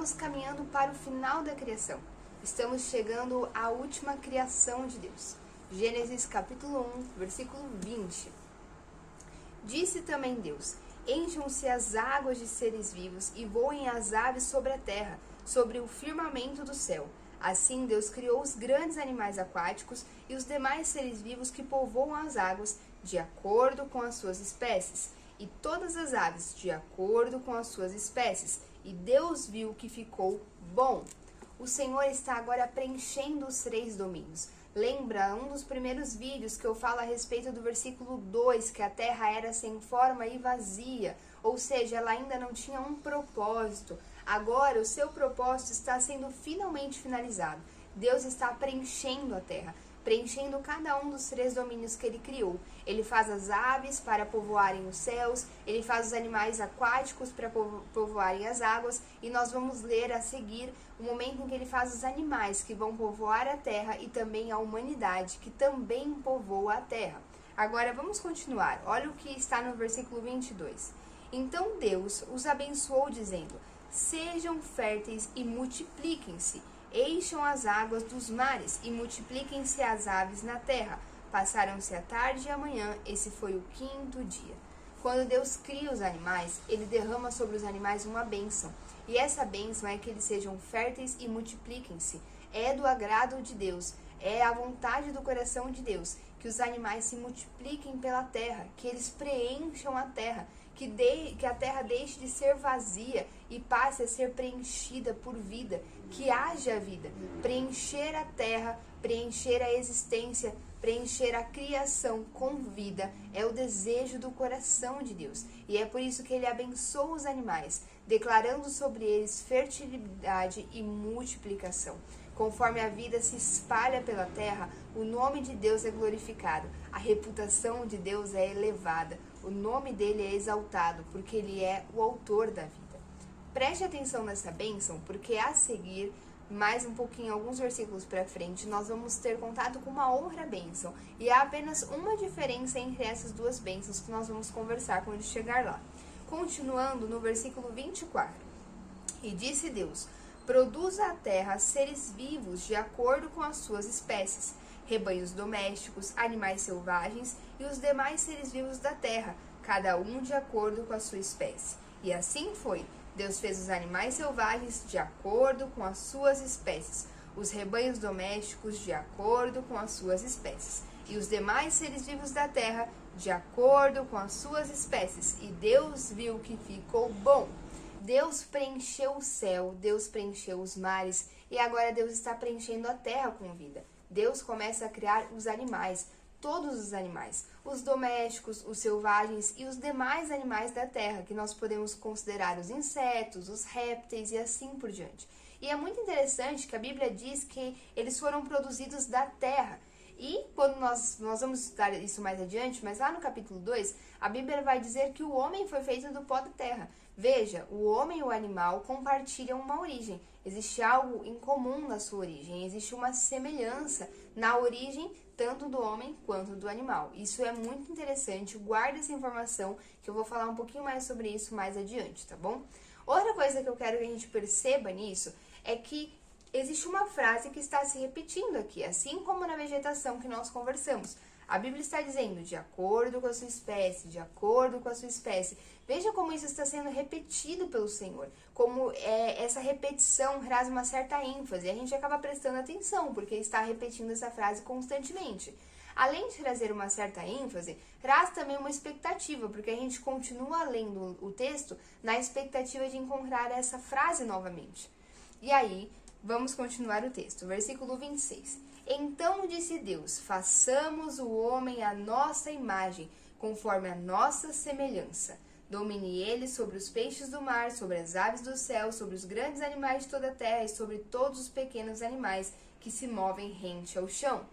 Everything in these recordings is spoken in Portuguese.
Estamos caminhando para o final da criação. Estamos chegando à última criação de Deus. Gênesis capítulo 1, versículo 20. Disse também Deus: encham-se as águas de seres vivos e voem as aves sobre a terra, sobre o firmamento do céu. Assim Deus criou os grandes animais aquáticos e os demais seres vivos que povoam as águas, de acordo com as suas espécies, e todas as aves, de acordo com as suas espécies. E Deus viu que ficou bom. O Senhor está agora preenchendo os 3 domínios. Lembra um dos primeiros vídeos que eu falo a respeito do versículo 2, que a terra era sem forma e vazia, ou seja, ela ainda não tinha um propósito. Agora o seu propósito está sendo finalmente finalizado. Deus está preenchendo a terra, preenchendo cada um dos 3 domínios que ele criou. Ele faz as aves para povoarem os céus, ele faz os animais aquáticos para povoarem as águas, e nós vamos ler a seguir o momento em que ele faz os animais que vão povoar a terra e também a humanidade, que também povoa a terra. Agora vamos continuar. Olha o que está no versículo 22. Então Deus os abençoou dizendo: sejam férteis e multipliquem-se, encham as águas dos mares e multipliquem-se as aves na terra. Passaram-se a tarde e a manhã, esse foi o 5º dia. Quando Deus cria os animais, ele derrama sobre os animais uma bênção. E essa bênção é que eles sejam férteis e multipliquem-se. É do agrado de Deus, é a vontade do coração de Deus, que os animais se multipliquem pela terra, que eles preencham a terra, que a terra deixe de ser vazia e passe a ser preenchida por vida, que haja vida. Preencher a terra, preencher a existência, preencher a criação com vida é o desejo do coração de Deus. E é por isso que ele abençoa os animais, declarando sobre eles fertilidade e multiplicação. Conforme a vida se espalha pela terra, o nome de Deus é glorificado, a reputação de Deus é elevada, o nome dele é exaltado, porque ele é o autor da vida. Preste atenção nessa bênção, porque a seguir, mais um pouquinho, alguns versículos para frente, nós vamos ter contato com uma outra bênção. E há apenas uma diferença entre essas duas bênçãos que nós vamos conversar quando chegar lá. Continuando no versículo 24. E disse Deus: produza a terra seres vivos de acordo com as suas espécies, rebanhos domésticos, animais selvagens e os demais seres vivos da terra, cada um de acordo com a sua espécie. E assim foi. Deus fez os animais selvagens de acordo com as suas espécies, os rebanhos domésticos de acordo com as suas espécies, e os demais seres vivos da terra de acordo com as suas espécies. E Deus viu que ficou bom. Deus preencheu o céu, Deus preencheu os mares, e agora Deus está preenchendo a terra com vida. Deus começa a criar os animais, todos os animais, os domésticos, os selvagens e os demais animais da terra, que nós podemos considerar os insetos, os répteis e assim por diante. E é muito interessante que a Bíblia diz que eles foram produzidos da terra. E quando nós vamos estudar isso mais adiante, mas lá no capítulo 2, a Bíblia vai dizer que o homem foi feito do pó da terra. Veja, o homem e o animal compartilham uma origem. Existe algo em comum na sua origem, existe uma semelhança na origem tanto do homem quanto do animal. Isso é muito interessante, guarda essa informação que eu vou falar um pouquinho mais sobre isso mais adiante, tá bom? Outra coisa que eu quero que a gente perceba nisso é que existe uma frase que está se repetindo aqui, assim como na vegetação que nós conversamos. A Bíblia está dizendo, de acordo com a sua espécie, de acordo com a sua espécie. Veja como isso está sendo repetido pelo Senhor, como essa repetição traz uma certa ênfase. A gente acaba prestando atenção, porque está repetindo essa frase constantemente. Além de trazer uma certa ênfase, traz também uma expectativa, porque a gente continua lendo o texto na expectativa de encontrar essa frase novamente. E aí, vamos continuar o texto, versículo 26. Então disse Deus: façamos o homem à nossa imagem, conforme a nossa semelhança. Domine ele sobre os peixes do mar, sobre as aves do céu, sobre os grandes animais de toda a terra e sobre todos os pequenos animais que se movem rente ao chão.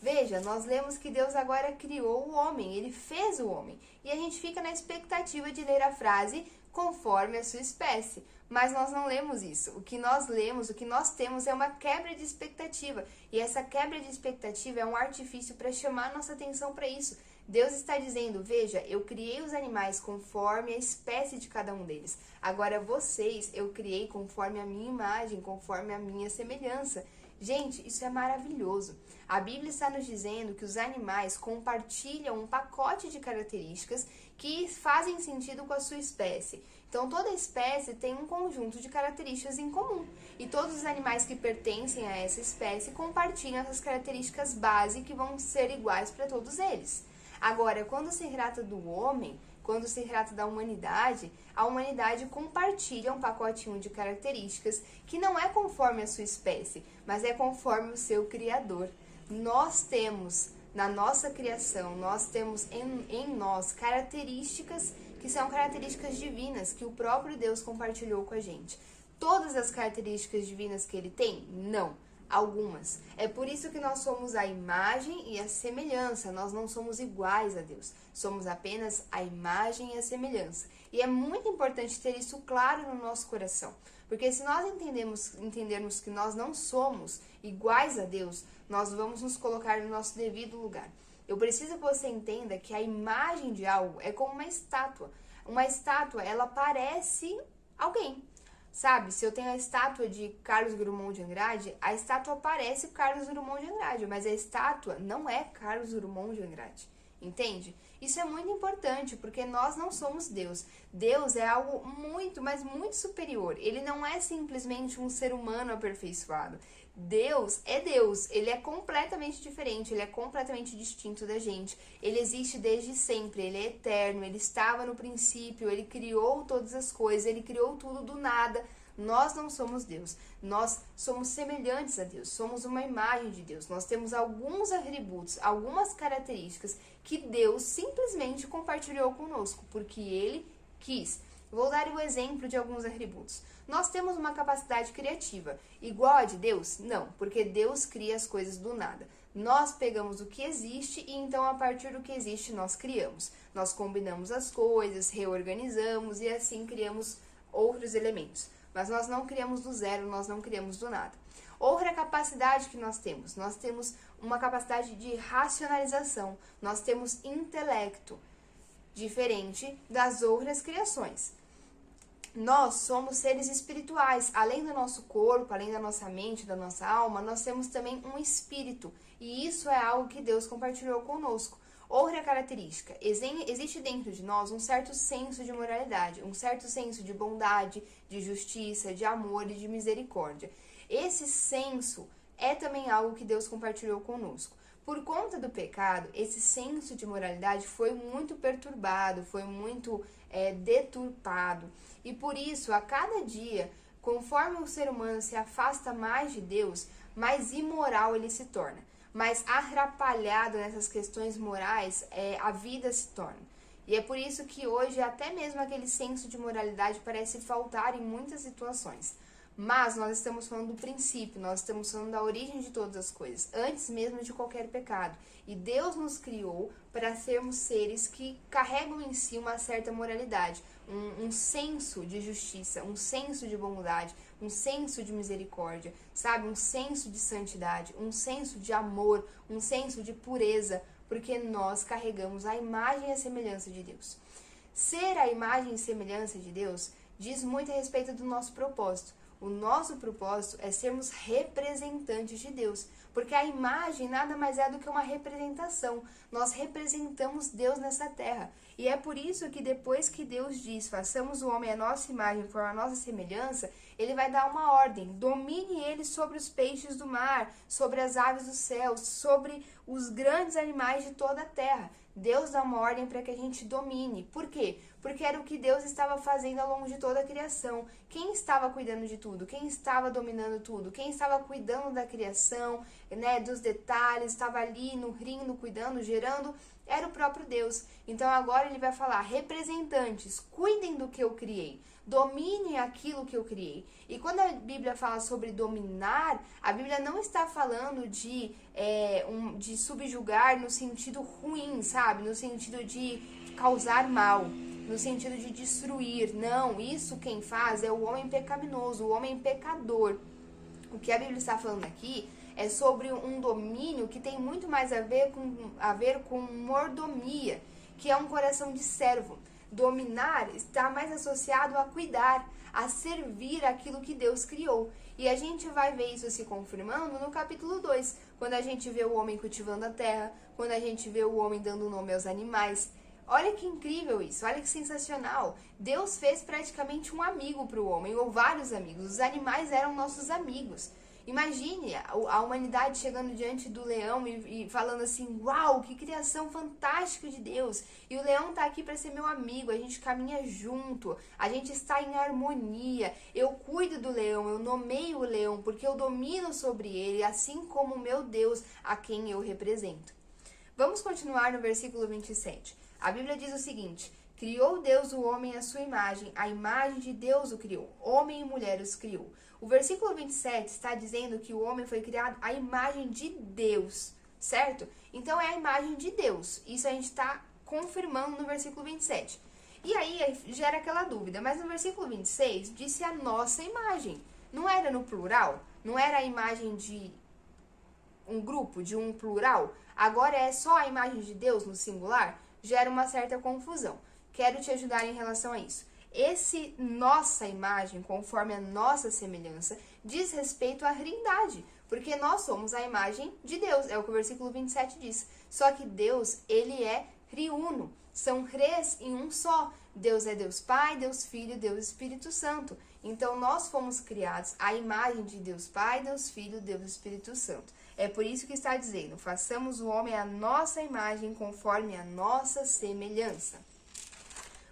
Veja, nós lemos que Deus agora criou o homem, ele fez o homem. E a gente fica na expectativa de ler a frase conforme a sua espécie. Mas nós não lemos isso. O que nós lemos, o que nós temos é uma quebra de expectativa. E essa quebra de expectativa é um artifício para chamar nossa atenção para isso. Deus está dizendo, veja, eu criei os animais conforme a espécie de cada um deles. Agora vocês eu criei conforme a minha imagem, conforme a minha semelhança. Gente, isso é maravilhoso. A Bíblia está nos dizendo que os animais compartilham um pacote de características que fazem sentido com a sua espécie. Então, toda espécie tem um conjunto de características em comum. E todos os animais que pertencem a essa espécie compartilham essas características base que vão ser iguais para todos eles. Agora, quando se trata do homem, quando se trata da humanidade, a humanidade compartilha um pacotinho de características que não é conforme a sua espécie, mas é conforme o seu Criador. Nós temos, na nossa criação, nós temos em nós características que são características divinas, que o próprio Deus compartilhou com a gente. Todas as características divinas que ele tem? Não. Algumas. É por isso que nós somos a imagem e a semelhança. Nós não somos iguais a Deus. Somos apenas a imagem e a semelhança. E é muito importante ter isso claro no nosso coração. Porque se nós entendermos que nós não somos iguais a Deus, nós vamos nos colocar no nosso devido lugar. Eu preciso que você entenda que a imagem de algo é como uma estátua. Uma estátua, ela parece alguém. Sabe, se eu tenho a estátua de Carlos Drummond de Andrade, a estátua parece Carlos Drummond de Andrade, mas a estátua não é Carlos Drummond de Andrade, entende? Isso é muito importante, porque nós não somos Deus. Deus é algo muito, mas muito superior. Ele não é simplesmente um ser humano aperfeiçoado. Deus, ele é completamente diferente, ele é completamente distinto da gente. Ele existe desde sempre, ele é eterno, ele estava no princípio, ele criou todas as coisas, ele criou tudo do nada. Nós não somos Deus, nós somos semelhantes a Deus, somos uma imagem de Deus. Nós temos alguns atributos, algumas características que Deus simplesmente compartilhou conosco, porque ele quis. Vou dar o exemplo de alguns atributos. Nós temos uma capacidade criativa. Igual a de Deus? Não, porque Deus cria as coisas do nada. Nós pegamos o que existe e então a partir do que existe nós criamos. Nós combinamos as coisas, reorganizamos e assim criamos outros elementos. Mas nós não criamos do zero, nós não criamos do nada. Outra capacidade que nós temos uma capacidade de racionalização. Nós temos intelecto, diferente das outras criações. Nós somos seres espirituais, além do nosso corpo, além da nossa mente, da nossa alma, nós temos também um espírito, e isso é algo que Deus compartilhou conosco. Outra característica, existe dentro de nós um certo senso de moralidade, um certo senso de bondade, de justiça, de amor e de misericórdia. Esse senso é também algo que Deus compartilhou conosco. Por conta do pecado, esse senso de moralidade foi muito perturbado, foi muito deturpado. E por isso, a cada dia, conforme o ser humano se afasta mais de Deus, mais imoral ele se torna. Mais atrapalhado nessas questões morais, a vida se torna. E é por isso que hoje até mesmo aquele senso de moralidade parece faltar em muitas situações. Mas nós estamos falando do princípio, nós estamos falando da origem de todas as coisas, antes mesmo de qualquer pecado. E Deus nos criou para sermos seres que carregam em si uma certa moralidade, um senso de justiça, um senso de bondade, um senso de misericórdia, sabe? Um senso de santidade, um senso de amor, um senso de pureza, porque nós carregamos a imagem e a semelhança de Deus. Ser a imagem e semelhança de Deus diz muito a respeito do nosso propósito. O nosso propósito é sermos representantes de Deus, porque a imagem nada mais é do que uma representação. Nós representamos Deus nessa terra. E é por isso que depois que Deus diz, façamos o homem a nossa imagem, conforme a nossa semelhança, ele vai dar uma ordem. Domine ele sobre os peixes do mar, sobre as aves dos céus, sobre os grandes animais de toda a terra. Deus dá uma ordem para que a gente domine. Por quê? Porque era o que Deus estava fazendo ao longo de toda a criação. Quem estava cuidando de tudo? Quem estava dominando tudo? Quem estava cuidando da criação, dos detalhes, estava ali no rindo, cuidando, gerando, era o próprio Deus. Então agora ele vai falar, representantes, cuidem do que eu criei. Domine aquilo que eu criei. E quando a Bíblia fala sobre dominar, a Bíblia não está falando de subjugar no sentido ruim, sabe? No sentido de causar mal, no sentido de destruir. Não, isso quem faz é o homem pecaminoso, o homem pecador. O que a Bíblia está falando aqui é sobre um domínio que tem muito mais a ver com mordomia, que é um coração de servo. Dominar está mais associado a cuidar, a servir aquilo que Deus criou. E a gente vai ver isso se confirmando no capítulo 2, quando a gente vê o homem cultivando a terra, quando a gente vê o homem dando nome aos animais. Olha que incrível isso, olha que sensacional. Deus fez praticamente um amigo para o homem, ou vários amigos. Os animais eram nossos amigos. Imagine a humanidade chegando diante do leão e falando assim, uau, que criação fantástica de Deus. E o leão está aqui para ser meu amigo, a gente caminha junto, a gente está em harmonia. Eu cuido do leão, eu nomeio o leão, porque eu domino sobre ele, assim como o meu Deus, a quem eu represento. Vamos continuar no versículo 27. A Bíblia diz o seguinte: criou Deus o homem à sua imagem, a imagem de Deus o criou, homem e mulher os criou. O versículo 27 está dizendo que o homem foi criado à imagem de Deus, certo? Então é a imagem de Deus. Isso a gente está confirmando no versículo 27. E aí gera aquela dúvida, mas no versículo 26 disse a nossa imagem. Não era no plural? Não era a imagem de um grupo, de um plural? Agora é só a imagem de Deus no singular? Gera uma certa confusão. Quero te ajudar em relação a isso. Esse nossa imagem, conforme a nossa semelhança, diz respeito à trindade, porque nós somos a imagem de Deus, é o que o versículo 27 diz. Só que Deus, ele é triuno, são três em um só. Deus é Deus Pai, Deus Filho, Deus Espírito Santo. Então nós fomos criados à imagem de Deus Pai, Deus Filho, Deus Espírito Santo. É por isso que está dizendo, façamos o homem à nossa imagem, conforme a nossa semelhança.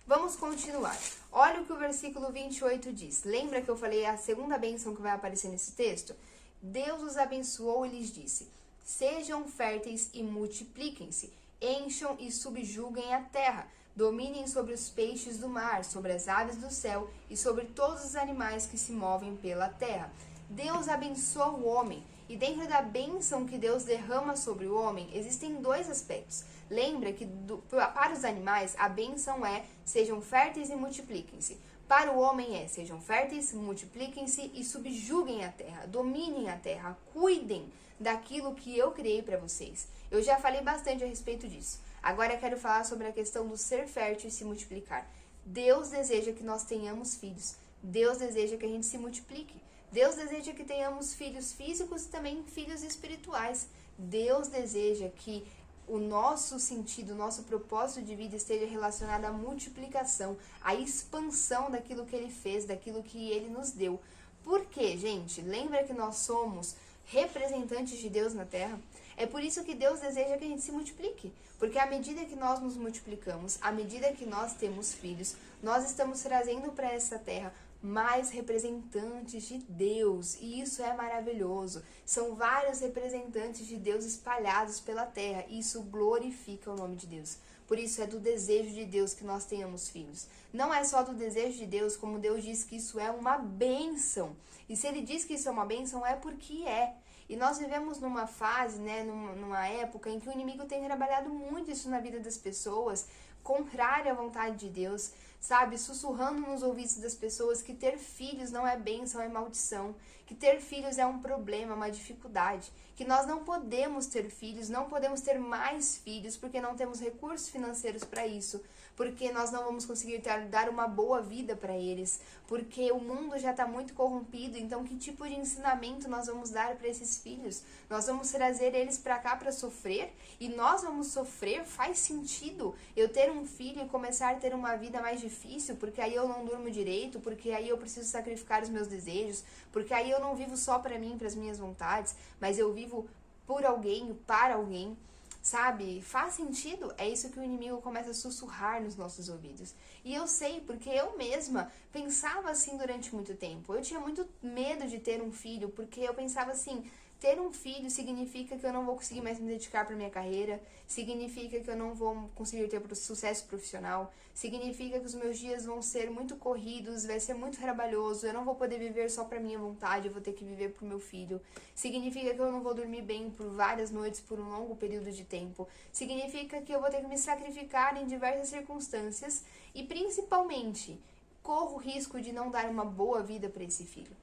Vamos continuar. Olha o que o versículo 28 diz. Lembra que eu falei a segunda bênção que vai aparecer nesse texto? Deus os abençoou e lhes disse: sejam férteis e multipliquem-se, encham e subjuguem a terra, dominem sobre os peixes do mar, sobre as aves do céu e sobre todos os animais que se movem pela terra. Deus abençoa o homem. E dentro da bênção que Deus derrama sobre o homem, existem dois aspectos. Lembra que para os animais, a bênção é sejam férteis e multipliquem-se. Para o homem é sejam férteis, multipliquem-se e subjuguem a terra, dominem a terra, cuidem daquilo que eu criei para vocês. Eu já falei bastante a respeito disso. Agora eu quero falar sobre a questão do ser fértil e se multiplicar. Deus deseja que nós tenhamos filhos. Deus deseja que a gente se multiplique. Deus deseja que tenhamos filhos físicos e também filhos espirituais. Deus deseja que o nosso sentido, o nosso propósito de vida esteja relacionado à multiplicação, à expansão daquilo que Ele fez, daquilo que Ele nos deu. Por quê, gente? Lembra que nós somos representantes de Deus na Terra? É por isso que Deus deseja que a gente se multiplique. Porque à medida que nós nos multiplicamos, à medida que nós temos filhos, nós estamos trazendo para essa terra mais representantes de Deus, e isso é maravilhoso. São vários representantes de Deus espalhados pela terra, e isso glorifica o nome de Deus. Por isso é do desejo de Deus que nós tenhamos filhos. Não é só do desejo de Deus, como Deus diz que isso é uma bênção. E se Ele diz que isso é uma bênção, é porque é. E nós vivemos numa fase, numa época em que o inimigo tem trabalhado muito isso na vida das pessoas, contrário à vontade de Deus, sabe? Sussurrando nos ouvidos das pessoas que ter filhos não é bênção, é maldição. Que ter filhos é um problema, uma dificuldade. Que nós não podemos ter filhos, não podemos ter mais filhos, porque não temos recursos financeiros para isso. Porque nós não vamos conseguir dar uma boa vida para eles. Porque o mundo já está muito corrompido, então que tipo de ensinamento nós vamos dar para esses filhos? Nós vamos trazer eles para cá para sofrer? E nós vamos sofrer? Faz sentido eu ter um filho e começar a ter uma vida mais difícil, porque aí eu não durmo direito, porque aí eu preciso sacrificar os meus desejos, porque aí eu não vivo só para mim, para as minhas vontades, mas eu vivo por alguém, para alguém, sabe? Faz sentido? É isso que o inimigo começa a sussurrar nos nossos ouvidos. E eu sei, porque eu mesma pensava assim durante muito tempo. Eu tinha muito medo de ter um filho, porque eu pensava assim, ter um filho significa que eu não vou conseguir mais me dedicar para minha carreira, significa que eu não vou conseguir ter sucesso profissional, significa que os meus dias vão ser muito corridos, vai ser muito trabalhoso, eu não vou poder viver só para minha vontade, eu vou ter que viver para o meu filho, significa que eu não vou dormir bem por várias noites, por um longo período de tempo, significa que eu vou ter que me sacrificar em diversas circunstâncias e principalmente corro o risco de não dar uma boa vida para esse filho.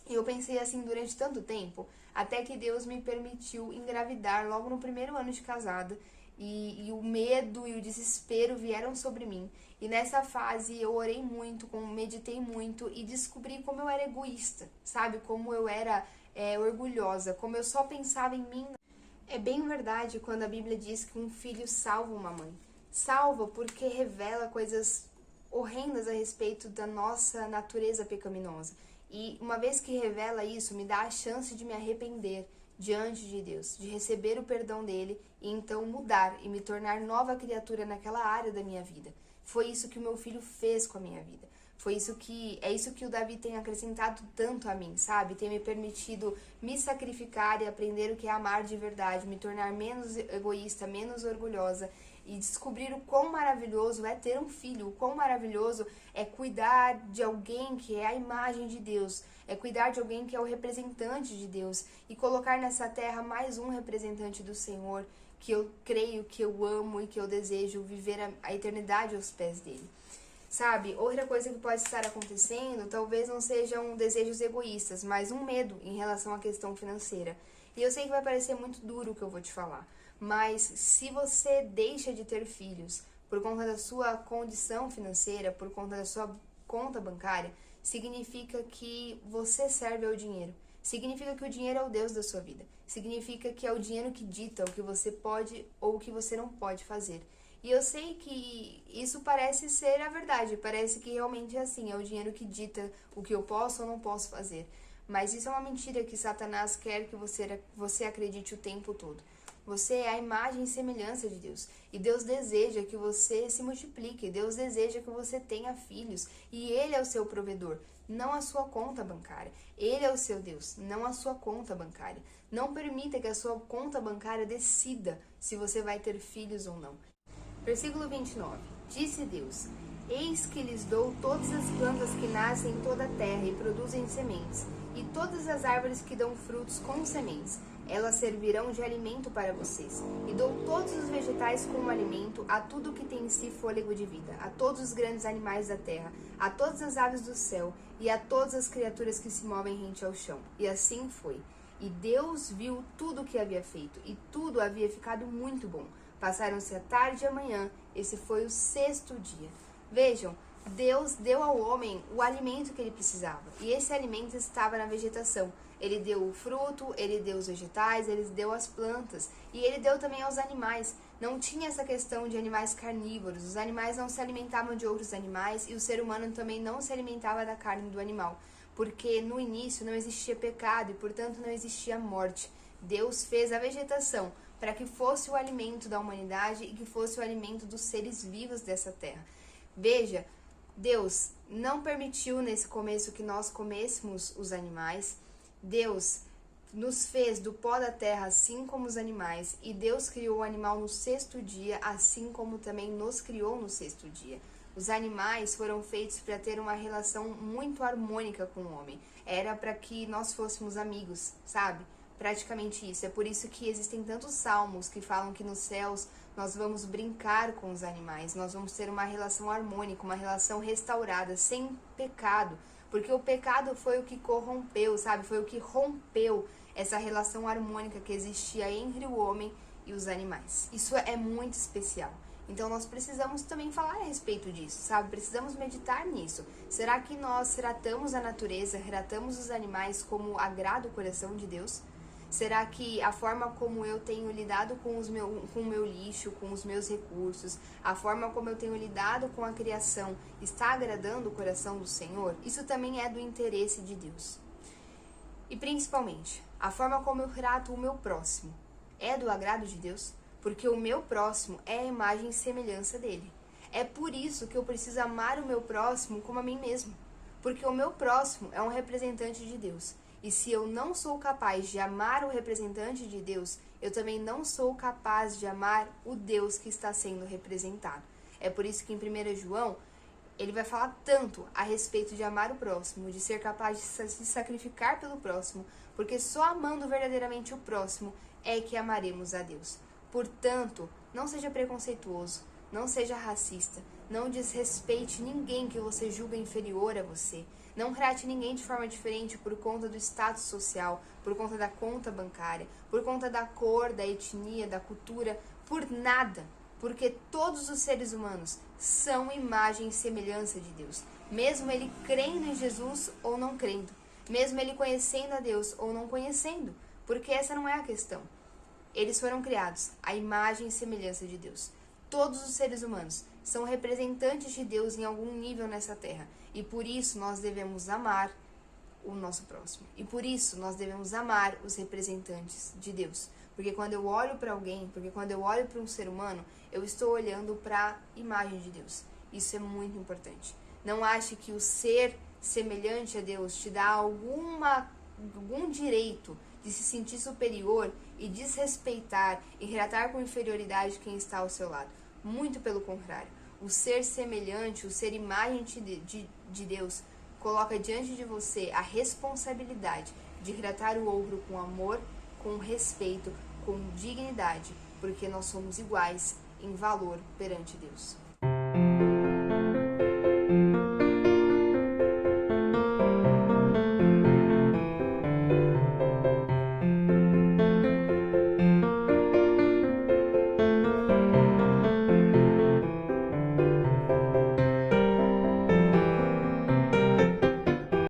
E eu pensei assim durante tanto tempo, até que Deus me permitiu engravidar logo no primeiro ano de casada. E o medo e o desespero vieram sobre mim. E nessa fase eu orei muito, meditei muito e descobri como eu era egoísta, sabe? Como eu era orgulhosa, como eu só pensava em mim. É bem verdade quando a Bíblia diz que um filho salva uma mãe. Salva porque revela coisas horrendas a respeito da nossa natureza pecaminosa. E uma vez que revela isso, me dá a chance de me arrepender diante de Deus, de receber o perdão dele e então mudar e me tornar nova criatura naquela área da minha vida. Foi isso que o meu filho fez com a minha vida. É isso que o Davi tem acrescentado tanto a mim, sabe? Tem me permitido me sacrificar e aprender o que é amar de verdade, me tornar menos egoísta, menos orgulhosa e descobrir o quão maravilhoso é ter um filho, o quão maravilhoso é cuidar de alguém que é a imagem de Deus, é cuidar de alguém que é o representante de Deus e colocar nessa terra mais um representante do Senhor que eu creio, que eu amo e que eu desejo viver a eternidade aos pés dele. Sabe, outra coisa que pode estar acontecendo talvez não sejam desejos egoístas, mas um medo em relação à questão financeira. E eu sei que vai parecer muito duro o que eu vou te falar, mas se você deixa de ter filhos por conta da sua condição financeira, por conta da sua conta bancária, significa que você serve ao dinheiro. Significa que o dinheiro é o Deus da sua vida. Significa que é o dinheiro que dita o que você pode ou o que você não pode fazer. E eu sei que isso parece ser a verdade, parece que realmente é assim, é o dinheiro que dita o que eu posso ou não posso fazer. Mas isso é uma mentira que Satanás quer que você acredite o tempo todo. Você é a imagem e semelhança de Deus. E Deus deseja que você se multiplique, Deus deseja que você tenha filhos. E Ele é o seu provedor, não a sua conta bancária. Ele é o seu Deus, não a sua conta bancária. Não permita que a sua conta bancária decida se você vai ter filhos ou não. Versículo 29. Disse Deus: Eis que lhes dou todas as plantas que nascem em toda a terra e produzem sementes, e todas as árvores que dão frutos com sementes. Elas servirão de alimento para vocês. E dou todos os vegetais como alimento a tudo que tem em si fôlego de vida, a todos os grandes animais da terra, a todas as aves do céu e a todas as criaturas que se movem rente ao chão. E assim foi. E Deus viu tudo o que havia feito, e tudo havia ficado muito bom. Passaram-se a tarde e a manhã, esse foi o sexto dia. Vejam, Deus deu ao homem o alimento que ele precisava, e esse alimento estava na vegetação. Ele deu o fruto, ele deu os vegetais, ele deu as plantas, e ele deu também aos animais. Não tinha essa questão de animais carnívoros, os animais não se alimentavam de outros animais, e o ser humano também não se alimentava da carne do animal, porque no início não existia pecado, e portanto não existia morte. Deus fez a vegetação para que fosse o alimento da humanidade e que fosse o alimento dos seres vivos dessa terra. Veja, Deus não permitiu nesse começo que nós comêssemos os animais. Deus nos fez do pó da terra assim como os animais, e Deus criou o animal no sexto dia, assim como também nos criou no sexto dia. Os animais foram feitos para ter uma relação muito harmônica com o homem. Era para que nós fôssemos amigos, sabe? Praticamente isso. É por isso que existem tantos salmos que falam que nos céus nós vamos brincar com os animais, nós vamos ter uma relação harmônica, uma relação restaurada, sem pecado. Porque o pecado foi o que corrompeu, sabe? Foi o que rompeu essa relação harmônica que existia entre o homem e os animais. Isso é muito especial. Então nós precisamos também falar a respeito disso, sabe? Precisamos meditar nisso. Será que nós tratamos a natureza, tratamos os animais como agrada o coração de Deus? Será que a forma como eu tenho lidado com o meu lixo, com os meus recursos, a forma como eu tenho lidado com a criação está agradando o coração do Senhor? Isso também é do interesse de Deus. E principalmente, a forma como eu trato o meu próximo é do agrado de Deus? Porque o meu próximo é a imagem e semelhança dele. É por isso que eu preciso amar o meu próximo como a mim mesmo. Porque o meu próximo é um representante de Deus. E se eu não sou capaz de amar o representante de Deus, eu também não sou capaz de amar o Deus que está sendo representado. É por isso que em 1 João, ele vai falar tanto a respeito de amar o próximo, de ser capaz de se sacrificar pelo próximo, porque só amando verdadeiramente o próximo é que amaremos a Deus. Portanto, não seja preconceituoso, não seja racista, não desrespeite ninguém que você julga inferior a você. Não trate ninguém de forma diferente por conta do status social, por conta da conta bancária, por conta da cor, da etnia, da cultura, por nada. Porque todos os seres humanos são imagem e semelhança de Deus. Mesmo ele crendo em Jesus ou não crendo. Mesmo ele conhecendo a Deus ou não conhecendo. Porque essa não é a questão. Eles foram criados à imagem e semelhança de Deus. Todos os seres humanos são representantes de Deus em algum nível nessa terra. E por isso nós devemos amar o nosso próximo. E por isso nós devemos amar os representantes de Deus. Porque quando eu olho para alguém, porque quando eu olho para um ser humano, eu estou olhando para a imagem de Deus. Isso é muito importante. Não ache que o ser semelhante a Deus te dá algum direito de se sentir superior e desrespeitar e tratar com inferioridade quem está ao seu lado. Muito pelo contrário. O ser semelhante, o ser imagem de Deus, coloca diante de você a responsabilidade de tratar o outro com amor, com respeito, com dignidade, porque nós somos iguais em valor perante Deus.